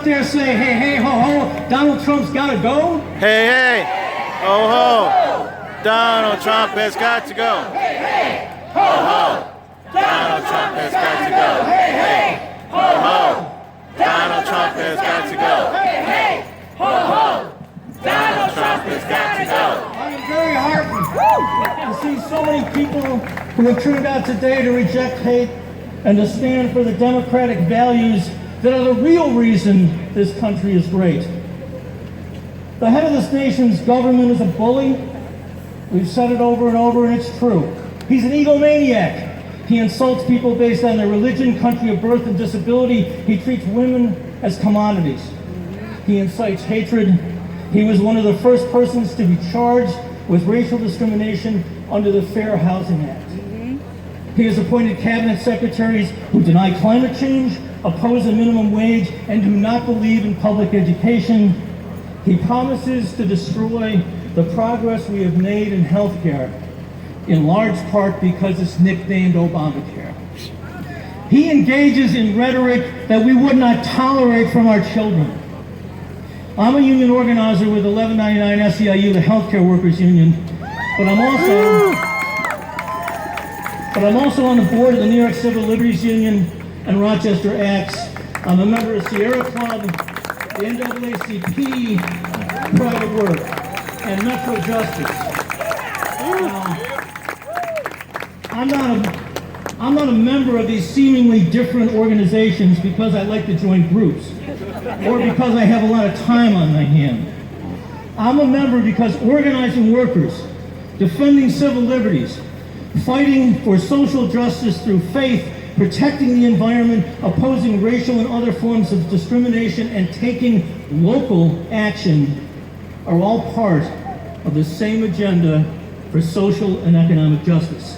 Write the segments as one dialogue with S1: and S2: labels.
S1: out there say, hey, hey, ho, ho, Donald Trump's got to go?
S2: Hey, hey, ho, ho, Donald Trump has got to go.
S3: Hey, hey, ho, ho, Donald Trump has got to go. Hey, hey, ho, ho, Donald Trump has got to go. Hey, hey, ho, ho, Donald Trump has got to go.
S1: I am very heartened to see so many people who have turned out today to reject hate and to stand for the democratic values that are the real reason this country is great. The head of this nation's government is a bully. We've said it over and over, and it's true. He's an egomaniac. He insults people based on their religion, country of birth, and disability. He treats women as commodities. He incites hatred. He was one of the first persons to be charged with racial discrimination under the Fair Housing Act. He has appointed cabinet secretaries who deny climate change, oppose a minimum wage, and do not believe in public education. He promises to destroy the progress we have made in healthcare, in large part because it's nicknamed Obamacare. He engages in rhetoric that we would not tolerate from our children. I'm a union organizer with 1199 SEIU, the healthcare workers union, but I'm also on the board of the New York Civil Liberties Union and Rochester Acts. I'm a member of Sierra Club, the NAACP, Private Work, and Metro Justice. I'm not a member of these seemingly different organizations because I like to join groups or because I have a lot of time on my hand. I'm a member because organizing workers, defending civil liberties, fighting for social justice through faith, protecting the environment, opposing racial and other forms of discrimination, and taking local action are all part of the same agenda for social and economic justice.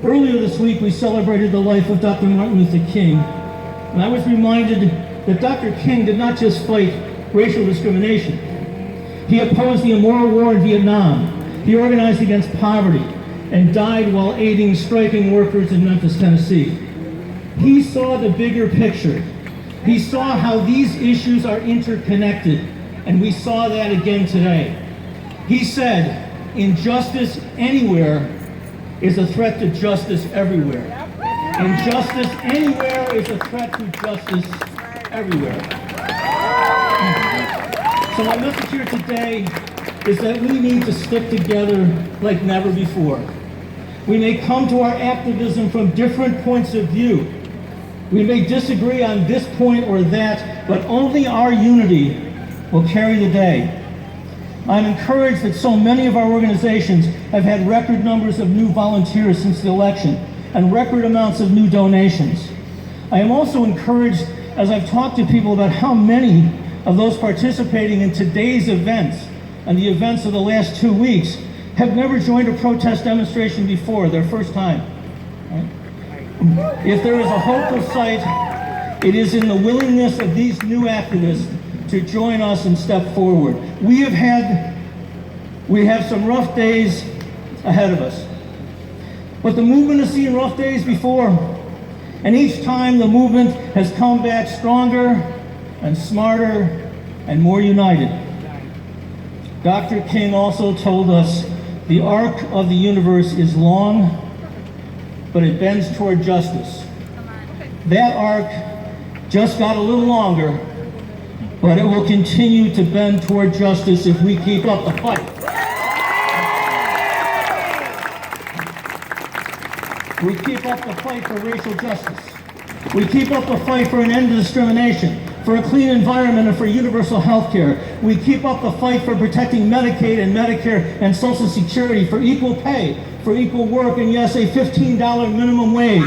S1: Earlier this week, we celebrated the life of Dr. Martin Luther King, and I was reminded that Dr. King did not just fight racial discrimination. He opposed the immoral war in Vietnam. He organized against poverty and died while aiding striking workers in Memphis, Tennessee. He saw the bigger picture. He saw how these issues are interconnected, and we saw that again today. He said, injustice anywhere is a threat to justice everywhere. Injustice anywhere is a threat to justice everywhere. So my message here today is that we need to stick together like never before. We may come to our activism from different points of view. We may disagree on this point or that, but only our unity will carry the day. I'm encouraged that so many of our organizations have had record numbers of new volunteers since the election and record amounts of new donations. I am also encouraged as I've talked to people about how many of those participating in today's events and the events of the last 2 weeks have never joined a protest demonstration before, their first time. Right? If there is a hopeful sight, it is in the willingness of these new activists to join us and step forward. We have some rough days ahead of us. But the movement has seen rough days before, and each time the movement has come back stronger and smarter and more united. Dr. King also told us the arc of the universe is long, but it bends toward justice. That arc just got a little longer, but it will continue to bend toward justice if we keep up the fight. We keep up the fight for racial justice. We keep up the fight for an end to discrimination, for a clean environment, and for universal health care. We keep up the fight for protecting Medicaid and Medicare and Social Security, for equal pay, for equal work, and yes, a $15 minimum wage.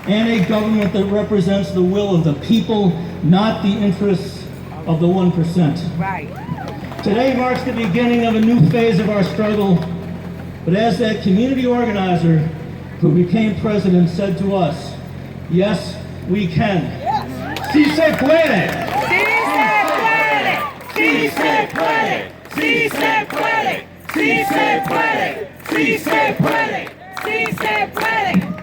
S1: And a government that represents the will of the people, not the interests of the 1%.
S4: Right.
S1: Today marks the beginning of a new phase of our struggle, but as that community organizer who became president said to us, yes, we can. Yes. Si se puede!
S3: Si se puede! Si se puede! Si se puede! Si se puede! Si se puede! Si se puede!